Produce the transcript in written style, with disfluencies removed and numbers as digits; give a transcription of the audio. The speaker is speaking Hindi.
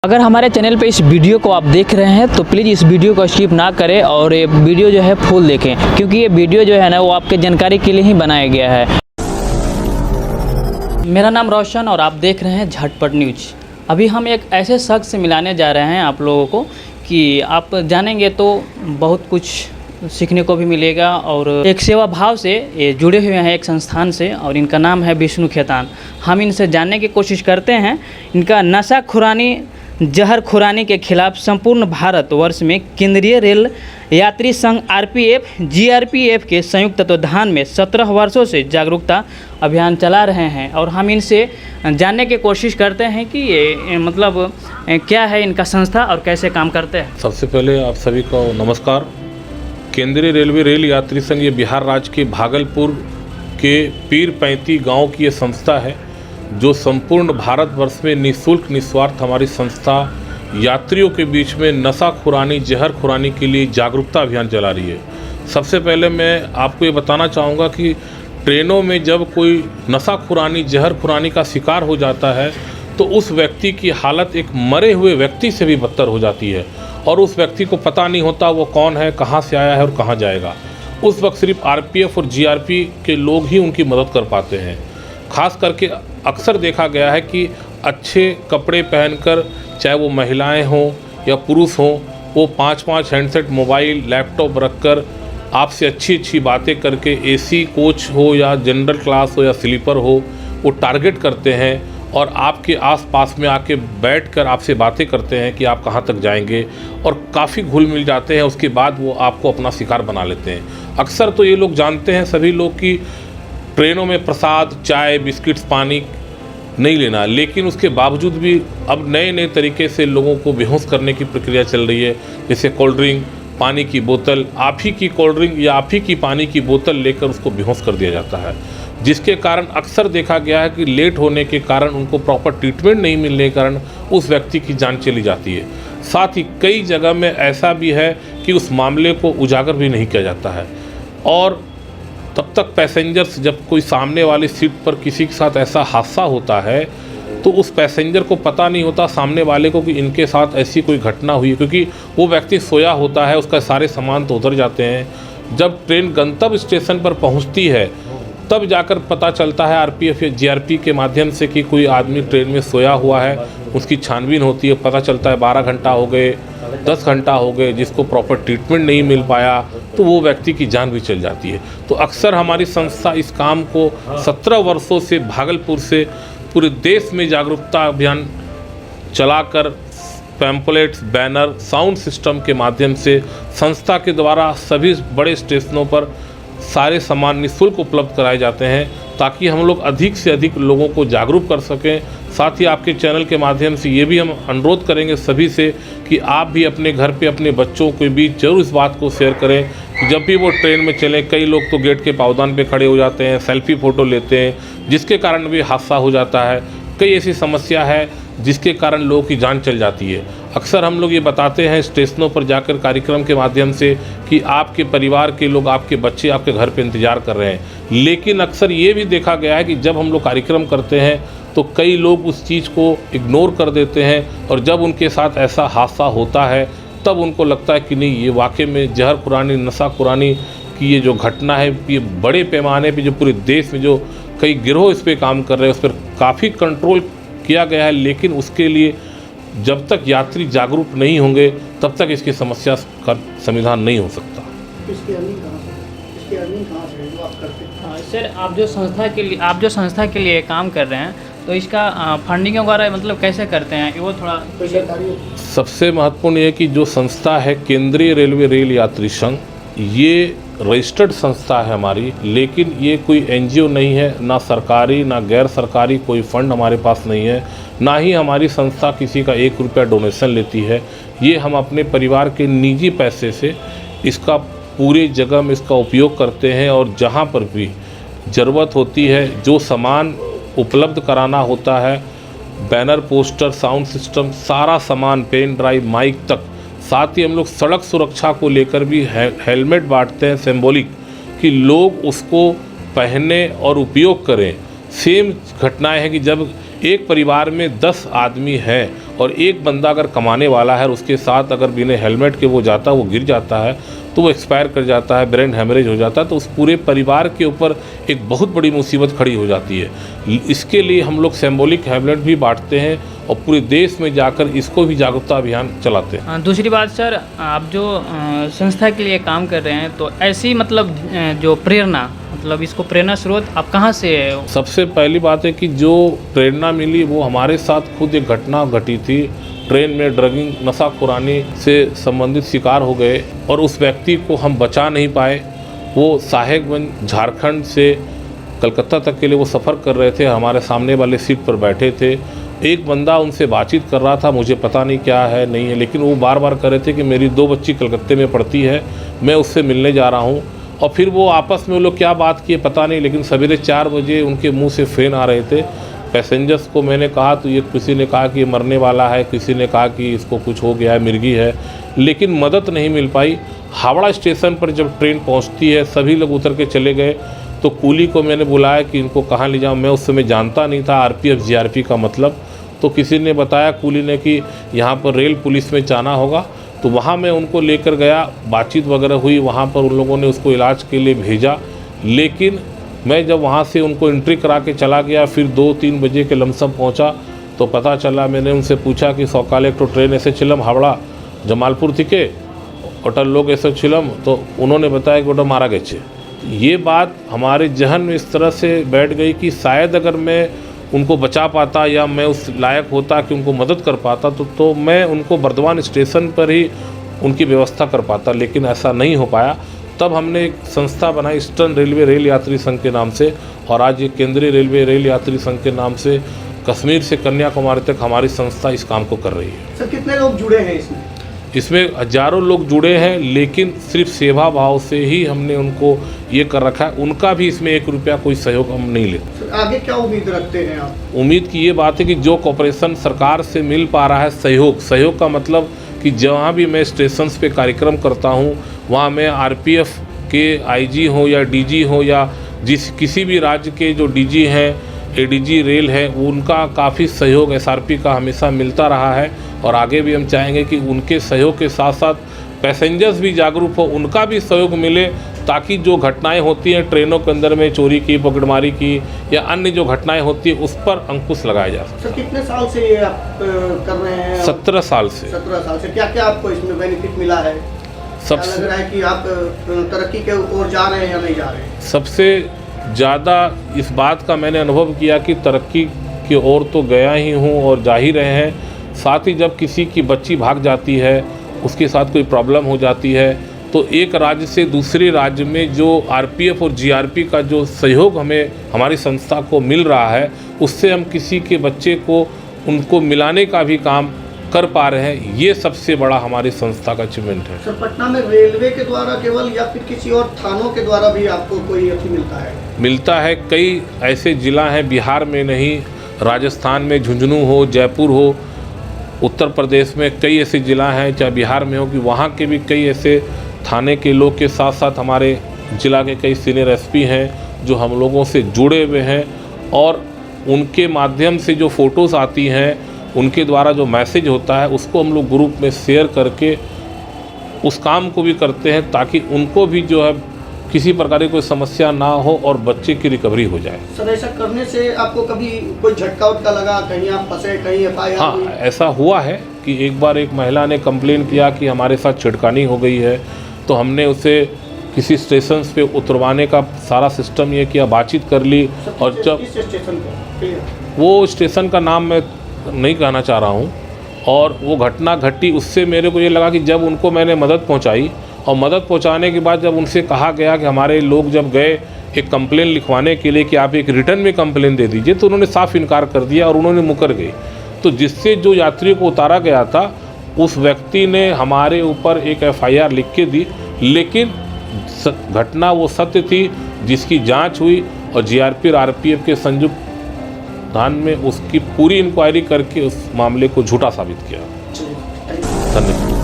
अगर हमारे चैनल पे इस वीडियो को आप देख रहे हैं तो प्लीज़ इस वीडियो को स्किप ना करें और ये वीडियो जो है फुल देखें, क्योंकि ये वीडियो जो है ना वो आपके जानकारी के लिए ही बनाया गया है। मेरा नाम रोशन और आप देख रहे हैं झटपट न्यूज। अभी हम एक ऐसे शख्स से मिलाने जा रहे हैं आप लोगों को कि आप जानेंगे तो बहुत कुछ सीखने को भी मिलेगा। और एक सेवा भाव से ये जुड़े हुए हैं एक संस्थान से और इनका नाम है विष्णु खेतान। हम इनसे जानने की कोशिश करते हैं। इनका नशा खुरानी जहर खुरानी के खिलाफ संपूर्ण भारतवर्ष में केंद्रीय रेल यात्री संघ आरपीएफ जीआरपीएफ के संयुक्त तत्वाधान में 17 वर्षों से जागरूकता अभियान चला रहे हैं। और हम इनसे जानने की कोशिश करते हैं कि ये मतलब क्या है इनका संस्था और कैसे काम करते हैं। सबसे पहले आप सभी को नमस्कार। केंद्रीय रेलवे रेल यात्री संघ ये बिहार राज्य के भागलपुर के पीर पैंती गाँव की ये संस्था है जो संपूर्ण भारतवर्ष में निःशुल्क निस्वार्थ हमारी संस्था यात्रियों के बीच में नशा खुरानी जहर खुरानी के लिए जागरूकता अभियान चला रही है। सबसे पहले मैं आपको ये बताना चाहूँगा कि ट्रेनों में जब कोई नशा खुरानी जहर खुरानी का शिकार हो जाता है तो उस व्यक्ति की हालत एक मरे हुए व्यक्ति से भी बदतर हो जाती है और उस व्यक्ति को पता नहीं होता वो कौन है, कहाँ से आया है और कहाँ जाएगा। उस वक्त सिर्फ आरपीएफ और जीआरपी के लोग ही उनकी मदद कर पाते हैं। खास करके अक्सर देखा गया है कि अच्छे कपड़े पहनकर चाहे वो महिलाएं हों या पुरुष हों, वो 5-5 हैंडसेट मोबाइल लैपटॉप रखकर आपसे अच्छी बातें करके एसी कोच हो या जनरल क्लास हो या स्लीपर हो, वो टारगेट करते हैं और आपके आसपास में आके बैठकर आपसे बातें करते हैं कि आप कहाँ तक जाएंगे और काफ़ी घुल मिल जाते हैं। उसके बाद वो आपको अपना शिकार बना लेते हैं। अक्सर तो ये लोग जानते हैं सभी लोग कि ट्रेनों में प्रसाद चाय बिस्किट्स पानी नहीं लेना, लेकिन उसके बावजूद भी अब नए तरीके से लोगों को बेहोश करने की प्रक्रिया चल रही है। जैसे कोल्ड ड्रिंक पानी की बोतल, आप ही की कोल्ड ड्रिंक या आप ही की पानी की बोतल लेकर उसको बेहोश कर दिया जाता है, जिसके कारण अक्सर देखा गया है कि लेट होने के कारण उनको प्रॉपर ट्रीटमेंट नहीं मिलने के कारण उस व्यक्ति की जान चली जाती है। साथ ही कई जगह में ऐसा भी है कि उस मामले को उजागर भी नहीं किया जाता है और तब तक पैसेंजर्स, जब कोई सामने वाली सीट पर किसी के साथ ऐसा हादसा होता है तो उस पैसेंजर को पता नहीं होता सामने वाले को कि इनके साथ ऐसी कोई घटना हुई, क्योंकि वो व्यक्ति सोया होता है, उसका सारे सामान तो उतर जाते हैं। जब ट्रेन गंतव्य स्टेशन पर पहुंचती है तब जाकर पता चलता है आरपीएफ या जीआरपी के माध्यम से कि कोई आदमी ट्रेन में सोया हुआ है। उसकी छानबीन होती है, पता चलता है 12 घंटा हो गए, 10 घंटा हो गए, जिसको प्रॉपर ट्रीटमेंट नहीं मिल पाया तो वो व्यक्ति की जान भी चल जाती है। तो अक्सर हमारी संस्था इस काम को 17 वर्षों से भागलपुर से पूरे देश में जागरूकता अभियान चलाकर पैम्पलेट्स बैनर साउंड सिस्टम के माध्यम से संस्था के द्वारा सभी बड़े स्टेशनों पर सारे सामान निःशुल्क उपलब्ध कराए जाते हैं ताकि हम लोग अधिक से अधिक लोगों को जागरूक कर सकें। साथ ही आपके चैनल के माध्यम से ये भी हम अनुरोध करेंगे सभी से कि आप भी अपने घर पे अपने बच्चों के बीच जरूर इस बात को शेयर करें कि जब भी वो ट्रेन में चलें, कई लोग तो गेट के पावदान पे खड़े हो जाते हैं, सेल्फी फ़ोटो लेते हैं, जिसके कारण भी हादसा हो जाता है। कई ऐसी समस्या है जिसके कारण लोगों की जान चल जाती है। अक्सर हम लोग ये बताते हैं स्टेशनों पर जाकर कार्यक्रम के माध्यम से कि आपके परिवार के लोग, आपके बच्चे आपके घर पे इंतज़ार कर रहे हैं, लेकिन अक्सर ये भी देखा गया है कि जब हम लोग कार्यक्रम करते हैं तो कई लोग उस चीज़ को इग्नोर कर देते हैं और जब उनके साथ ऐसा हादसा होता है तब उनको लगता है कि नहीं, ये वाकई में जहर खुरानी नशा खुरानी की ये जो घटना है, ये बड़े पैमाने पर जो पूरे देश में जो कई गिरोह इस पर काम कर रहे हैं उस पर काफ़ी कंट्रोल किया गया है, लेकिन उसके लिए जब तक यात्री जागरूक नहीं होंगे तब तक इसकी समस्या का समाधान नहीं हो सकता। सर, आप जो संस्था के लिए काम कर रहे हैं तो इसका फंडिंग वगैरह मतलब कैसे करते हैं, वो थोड़ा सबसे महत्वपूर्ण ये कि जो संस्था है केंद्रीय रेलवे रेल यात्री संघ, ये रजिस्टर्ड संस्था है हमारी, लेकिन ये कोई एनजीओ नहीं है, ना सरकारी ना गैर सरकारी कोई फंड हमारे पास नहीं है, ना ही हमारी संस्था किसी का 1 रुपया डोनेशन लेती है। ये हम अपने परिवार के निजी पैसे से इसका पूरे जगह में इसका उपयोग करते हैं और जहाँ पर भी ज़रूरत होती है, जो सामान उपलब्ध कराना होता है, बैनर पोस्टर साउंड सिस्टम सारा सामान, पेन ड्राइव माइक तक। साथ ही हम लोग सड़क सुरक्षा को लेकर भी हेलमेट बांटते हैं सिंबॉलिक, कि लोग उसको पहने और उपयोग करें। सेम घटनाएं हैं कि जब एक परिवार में 10 आदमी है और एक बंदा अगर कमाने वाला है और उसके साथ अगर बिना हेलमेट के वो जाता, वो गिर जाता है तो वो एक्सपायर कर जाता है, ब्रेन हेमरेज हो जाता है, तो उस पूरे परिवार के ऊपर एक बहुत बड़ी मुसीबत खड़ी हो जाती है। इसके लिए हम लोग सिंबॉलिक हेलमेट भी बांटते हैं और पूरे देश में जाकर इसको भी जागरूकता अभियान चलाते हैं। दूसरी बात सर, आप जो संस्था के लिए काम कर रहे हैं, तो ऐसी मतलब जो प्रेरणा, मतलब इसको प्रेरणा स्रोत आप कहाँ से? सबसे पहली बात है कि जो प्रेरणा मिली वो हमारे साथ खुद एक घटना घटी थी। ट्रेन में ड्रगिंग, नशाखुरानी से संबंधित शिकार हो गए और उस व्यक्ति को हम बचा नहीं पाए। वो साहेबगंज झारखंड से कलकत्ता तक के लिए वो सफ़र कर रहे थे, हमारे सामने वाले सीट पर बैठे थे। एक बंदा उनसे बातचीत कर रहा था, मुझे पता नहीं क्या है नहीं है, लेकिन वो बार बार कह रहे थे कि मेरी 2 बच्ची कलकत्ते में पढ़ती है, मैं उससे मिलने जा रहा हूँ। और फिर वो आपस में वो लोग क्या बात किए पता नहीं, लेकिन सवेरे 4 बजे उनके मुंह से फेन आ रहे थे। पैसेंजर्स को मैंने कहा तो ये किसी ने कहा कि ये मरने वाला है, किसी ने कहा कि इसको कुछ हो गया है, मिर्गी है, लेकिन मदद नहीं मिल पाई। हावड़ा स्टेशन पर जब ट्रेन पहुंचती है सभी लोग उतर के चले गए, तो कूली को मैंने बुलाया कि इनको कहाँ ले जाऊँ। मैं उस समय जानता नहीं था RPF GRP का मतलब, तो किसी ने बताया कूली ने कि यहाँ पर रेल पुलिस में जाना होगा, तो वहाँ मैं उनको लेकर गया, बातचीत वगैरह हुई, वहाँ पर उन लोगों ने उसको इलाज के लिए भेजा। लेकिन मैं जब वहाँ से उनको एंट्री करा के चला गया, फिर 2-3 बजे के लमसम पहुँचा तो पता चला, मैंने उनसे पूछा कि सौकाले एक तो ट्रेन ऐसे चिलम हावड़ा जमालपुर थी के अटल लोग ऐसे चिलम, तो उन्होंने बताया कि ओटा मारा गए। ये बात हमारे जहन में इस तरह से बैठ गई कि शायद अगर मैं उनको बचा पाता या मैं उस लायक होता कि उनको मदद कर पाता तो मैं उनको बर्दवान स्टेशन पर ही उनकी व्यवस्था कर पाता, लेकिन ऐसा नहीं हो पाया। तब हमने एक संस्था बनाई ईस्टर्न रेलवे रेल यात्री संघ के नाम से, और आज ये केंद्रीय रेलवे रेल यात्री संघ के नाम से कश्मीर से कन्याकुमारी तक हमारी संस्था इस काम को कर रही है। सर कितने लोग जुड़े हैं इसमें? इसमें हजारों लोग जुड़े हैं, लेकिन सिर्फ सेवा भाव से ही हमने उनको ये कर रखा है। उनका भी इसमें 1 रुपया कोई सहयोग हम नहीं लेते। आगे क्या उम्मीद रखते हैं आप? उम्मीद की ये बात है कि जो कॉर्पोरेशन सरकार से मिल पा रहा है सहयोग का मतलब कि जहाँ भी मैं स्टेशंस पे कार्यक्रम करता हूँ वहाँ मैं RPF के IG हो या DG हो या किसी भी राज्य के जो DG हैं, ADG रेल है, उनका काफ़ी सहयोग SRP का हमेशा मिलता रहा है। और आगे भी हम चाहेंगे कि उनके सहयोग के साथ साथ पैसेंजर्स भी जागरूक हो, उनका भी सहयोग मिले, ताकि जो घटनाएं होती हैं ट्रेनों के अंदर में चोरी की, पकड़मारी की या अन्य जो घटनाएं होती है उस पर अंकुश लगाया जा सके। सर कितने साल से ये आप कर रहे हैं? 17 साल से। 17 साल से क्या क्या आपको इसमें बेनिफिट मिला है? क्या लग रहा है कि आप तरक्की के ओर जा रहे हैं या नहीं जा रहे हैं? सबसे ज़्यादा इस बात का मैंने अनुभव किया कि तरक्की की ओर तो गया ही हूँ और जा ही रहे हैं। साथ ही जब किसी की बच्ची भाग जाती है, उसके साथ कोई प्रॉब्लम हो जाती है, तो एक राज्य से दूसरे राज्य में जो RPF और GRP का जो सहयोग हमें हमारी संस्था को मिल रहा है, उससे हम किसी के बच्चे को उनको मिलाने का भी काम कर पा रहे हैं। ये सबसे बड़ा हमारी संस्था का अचीवमेंट है। सर पटना में रेलवे के द्वारा केवल या फिर किसी और थानों के द्वारा भी आपको कोई अथी मिलता है? मिलता है। कई ऐसे ज़िला हैं बिहार में नहीं, राजस्थान में झुंझुनू हो, जयपुर हो, उत्तर प्रदेश में कई ऐसे ज़िला हैं, चाहे बिहार में हो, कि वहाँ के भी कई ऐसे थाने के लोग के साथ साथ हमारे ज़िला के कई सीनियर SP हैं जो हम लोगों से जुड़े हुए हैं, और उनके माध्यम से जो फ़ोटोज़ आती हैं, उनके द्वारा जो मैसेज होता है, उसको हम लोग ग्रुप में शेयर करके उस काम को भी करते हैं, ताकि उनको भी जो है किसी प्रकार की कोई समस्या ना हो और बच्चे की रिकवरी हो जाए। सर ऐसा करने से आपको कभी कोई झटका उटका लगा, कहीं आप फंसे, कहीं FIR? हाँ, ऐसा हुआ है कि एक बार एक महिला ने कंप्लेन किया कि हमारे साथ छिड़कानी हो गई है, तो हमने उसे किसी स्टेशन पे उतरवाने का सारा सिस्टम ये किया, बातचीत कर ली। और जब स्टेशन पर, वो स्टेशन का नाम मैं नहीं कहना चाह रहा हूँ, और वो घटना घटी, उससे मेरे को ये लगा कि जब उनको मैंने मदद पहुँचाई, और मदद पहुंचाने के बाद जब उनसे कहा गया कि हमारे लोग जब गए एक कंप्लेन लिखवाने के लिए कि आप एक रिटर्न में कंप्लेन दे दीजिए, तो उन्होंने साफ इनकार कर दिया और उन्होंने मुकर गए। तो जिससे जो यात्रियों को उतारा गया था, उस व्यक्ति ने हमारे ऊपर एक FIR लिख के दी, लेकिन घटना वो सत्य थी जिसकी जांच हुई और GRP और RPF के संयुक्त ध्यान में उसकी पूरी इंक्वायरी करके उस मामले को झूठा साबित किया। धन्यवाद।